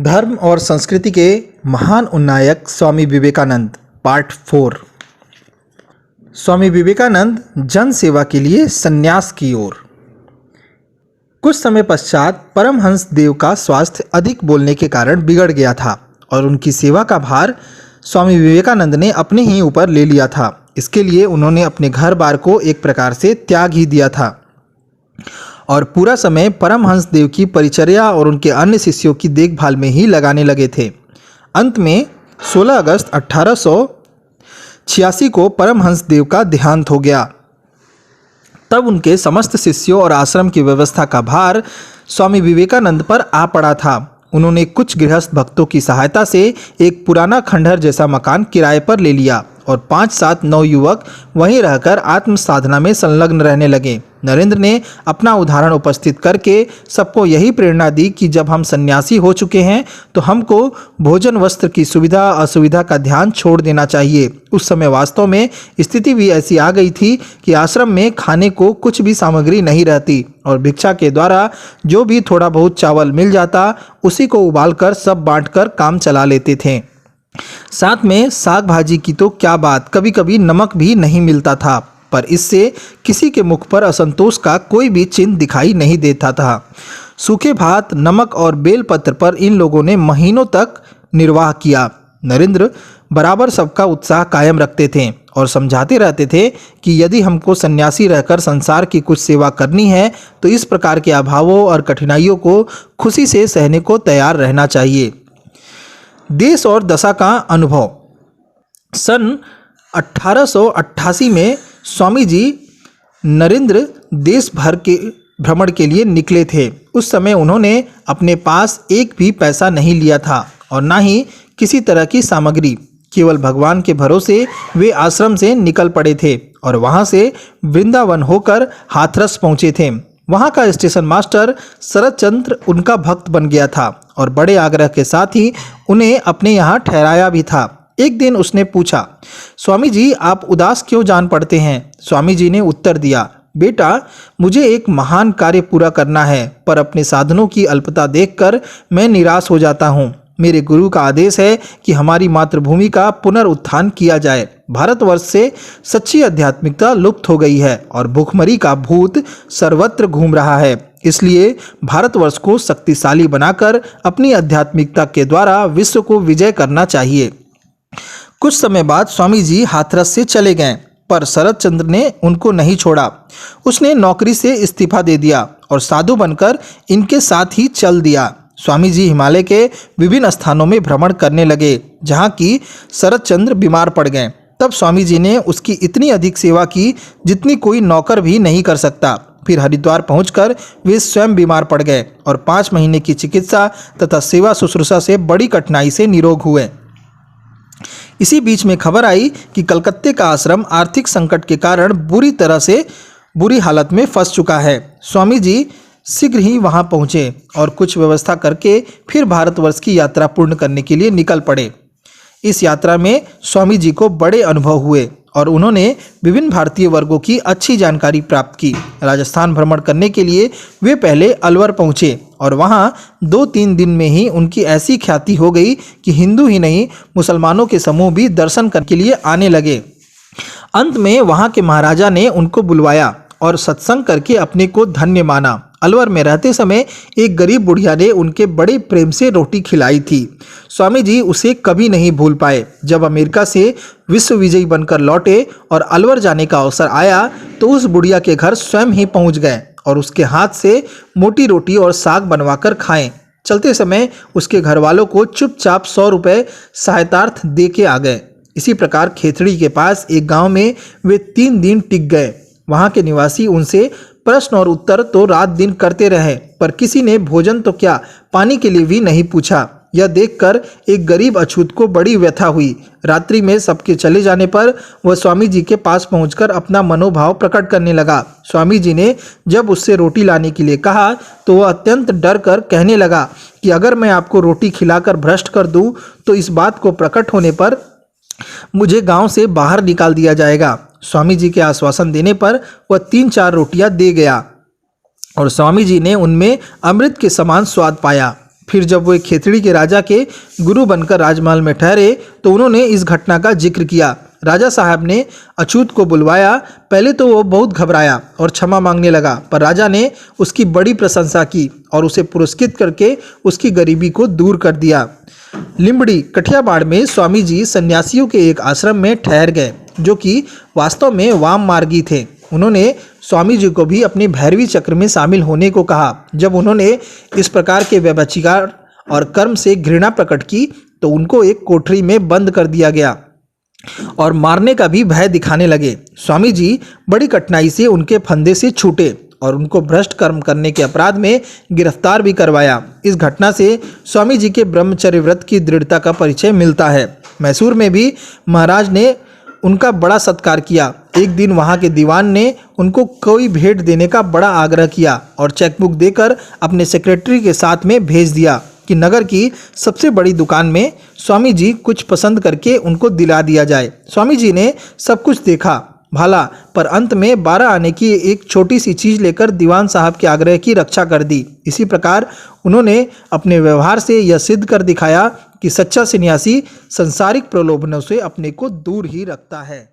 धर्म और संस्कृति के महान उन्नायक स्वामी विवेकानंद पार्ट 4। स्वामी विवेकानंद जन सेवा के लिए संन्यास की ओर। कुछ समय पश्चात परमहंस देव का स्वास्थ्य अधिक बोलने के कारण बिगड़ गया था और उनकी सेवा का भार स्वामी विवेकानंद ने अपने ही ऊपर ले लिया था। इसके लिए उन्होंने अपने घर बार को एक प्रकार से त्याग ही दिया था और पूरा समय परमहंस देव की परिचर्या और उनके अन्य शिष्यों की देखभाल में ही लगाने लगे थे। अंत में 16 अगस्त 1886 को परमहंस देव का देहांत हो गया। तब उनके समस्त शिष्यों और आश्रम की व्यवस्था का भार स्वामी विवेकानंद पर आ पड़ा था। उन्होंने कुछ गृहस्थ भक्तों की सहायता से एक पुराना खंडहर जैसा मकान किराए पर ले लिया और 5-7 नवयुवक वहीं रहकर आत्म साधना में संलग्न रहने लगे। नरेंद्र ने अपना उदाहरण उपस्थित करके सबको यही प्रेरणा दी कि जब हम सन्यासी हो चुके हैं तो हमको भोजन वस्त्र की सुविधा असुविधा का ध्यान छोड़ देना चाहिए। उस समय वास्तव में स्थिति भी ऐसी आ गई थी कि आश्रम में खाने को कुछ भी सामग्री नहीं रहती और भिक्षा के द्वारा जो भी थोड़ा बहुत चावल मिल जाता उसी को उबालकर सब बांटकर काम चला लेते थे। साथ में साग भाजी की तो क्या बात, कभी कभी नमक भी नहीं मिलता था, पर इससे किसी के मुख पर असंतोष का कोई भी चिन्ह दिखाई नहीं देता था। सूखे भात, नमक और बेलपत्र पर इन लोगों ने महीनों तक निर्वाह किया। नरेंद्र बराबर सबका उत्साह कायम रखते थे और समझाते रहते थे कि यदि हमको सन्यासी रहकर संसार की कुछ सेवा करनी है तो इस प्रकार के अभावों और कठिनाइयों को खुशी से सहने को तैयार रहना चाहिए। देश और दशा का अनुभव। सन 1888 में स्वामी जी नरेंद्र देश भर के भ्रमण के लिए निकले थे। उस समय उन्होंने अपने पास एक भी पैसा नहीं लिया था और ना ही किसी तरह की सामग्री। केवल भगवान के भरोसे वे आश्रम से निकल पड़े थे और वहां से वृंदावन होकर हाथरस पहुंचे थे। वहां का स्टेशन मास्टर शरद चंद्र उनका भक्त बन गया था और बड़े आग्रह के साथ ही उन्हें अपने यहाँ ठहराया भी था। एक दिन उसने पूछा, स्वामी जी आप उदास क्यों जान पड़ते हैं? स्वामी जी ने उत्तर दिया, बेटा मुझे एक महान कार्य पूरा करना है, पर अपने साधनों की अल्पता देखकर मैं निराश हो जाता हूँ। मेरे गुरु का आदेश है कि हमारी मातृभूमि का पुनरुत्थान किया जाए। भारतवर्ष से सच्ची आध्यात्मिकता लुप्त हो गई है और भूखमरी का भूत सर्वत्र घूम रहा है। इसलिए भारतवर्ष को शक्तिशाली बनाकर अपनी आध्यात्मिकता के द्वारा विश्व को विजय करना चाहिए। कुछ समय बाद स्वामी जी हाथरस से चले गए, पर शरद चंद्र ने उनको नहीं छोड़ा। उसने नौकरी से इस्तीफा दे दिया और साधु बनकर इनके साथ ही चल दिया। स्वामी जी हिमालय के विभिन्न स्थानों में भ्रमण करने लगे जहाँ की शरद चंद्र बीमार पड़ गए। तब स्वामी जी ने उसकी इतनी अधिक सेवा की जितनी कोई नौकर भी नहीं कर सकता। फिर हरिद्वार पहुंचकर वे स्वयं बीमार पड़ गए और 5 महीने की चिकित्सा तथा सेवा शुश्रूषा से बड़ी कठिनाई से निरोग हुए। इसी बीच में खबर आई कि कलकत्ते का आश्रम आर्थिक संकट के कारण बुरी तरह से बुरी हालत में फंस चुका है। स्वामी जी शीघ्र ही वहां पहुंचे और कुछ व्यवस्था करके फिर भारतवर्ष की यात्रा पूर्ण करने के लिए निकल पड़े। इस यात्रा में स्वामी जी को बड़े अनुभव हुए और उन्होंने विभिन्न भारतीय वर्गों की अच्छी जानकारी प्राप्त की। राजस्थान भ्रमण करने के लिए वे पहले अलवर पहुंचे और वहां 2-3 दिन में ही उनकी ऐसी ख्याति हो गई कि हिंदू ही नहीं मुसलमानों के समूह भी दर्शन करने के लिए आने लगे। अंत में वहां के महाराजा ने उनको बुलवाया और सत्संग करके अपने को धन्य माना। अलवर में रहते समय एक गरीब बुढ़िया ने उनके बड़े प्रेम से रोटी खिलाई थी। स्वामी जी उसे कभी नहीं भूल पाए। जब अमेरिका से विश्व विजयी बनकर लौटे और अलवर जाने का अवसर आया तो उस बुढ़िया के घर स्वयं ही पहुंच गए और उसके हाथ से मोटी रोटी और साग बनवाकर खाएं। चलते समय उसके घर वालों को चुपचाप 100 रुपये सहायतार्थ दे के आ गए। इसी प्रकार खेतड़ी के पास एक गाँव में वे 3 दिन टिक गए। वहाँ के निवासी उनसे प्रश्न और उत्तर तो रात दिन करते रहे, पर किसी ने भोजन तो क्या पानी के लिए भी नहीं पूछा। यह देखकर एक गरीब अछूत को बड़ी व्यथा हुई। रात्रि में सबके चले जाने पर वह स्वामी जी के पास पहुंचकर अपना मनोभाव प्रकट करने लगा। स्वामी जी ने जब उससे रोटी लाने के लिए कहा तो वह अत्यंत डर कर कहने लगा कि अगर मैं आपको रोटी खिलाकर भ्रष्ट कर दूं तो इस बात को प्रकट होने पर मुझे गांव से बाहर निकाल दिया जाएगा। स्वामी जी के आश्वासन देने पर वह 3-4 रोटियां दे गया और स्वामी जी ने उनमें अमृत के समान स्वाद पाया। फिर जब वे खेतड़ी के राजा के गुरु बनकर राजमहल में ठहरे तो उन्होंने इस घटना का जिक्र किया। राजा साहब ने अछूत को बुलवाया। पहले तो वो बहुत घबराया और क्षमा मांगने लगा, पर राजा ने उसकी बड़ी प्रशंसा की और उसे पुरस्कृत करके उसकी गरीबी को दूर कर दिया। लिंबड़ी कठियाबाड़ में स्वामी जी सन्यासियों के एक आश्रम में ठहर गए, जो कि वास्तव में वाम मार्गी थे। उन्होंने स्वामी जी को भी अपने भैरवी चक्र में शामिल होने को कहा। जब उन्होंने इस प्रकार के व्यभिचार और कर्म से घृणा प्रकट की तो उनको एक कोठरी में बंद कर दिया गया और मारने का भी भय दिखाने लगे। स्वामी जी बड़ी कठिनाई से उनके फंदे से छूटे और उनको भ्रष्ट कर्म करने के अपराध में गिरफ्तार भी करवाया। इस घटना से स्वामी जी के ब्रह्मचर्य व्रत की दृढ़ता का परिचय मिलता है। मैसूर में भी महाराज ने उनका बड़ा सत्कार किया। एक दिन वहाँ के दीवान ने उनको कोई भेंट देने का बड़ा आग्रह किया और चेकबुक देकर अपने सेक्रेटरी के साथ में भेज दिया कि नगर की सबसे बड़ी दुकान में स्वामी जी कुछ पसंद करके उनको दिला दिया जाए। स्वामी जी ने सब कुछ देखा भाला, पर अंत में 12 आने की एक छोटी सी चीज़ लेकर दीवान साहब के आग्रह की रक्षा कर दी। इसी प्रकार उन्होंने अपने व्यवहार से यह सिद्ध कर दिखाया कि सच्चा सन्यासी संसारिक प्रलोभनों से अपने को दूर ही रखता है।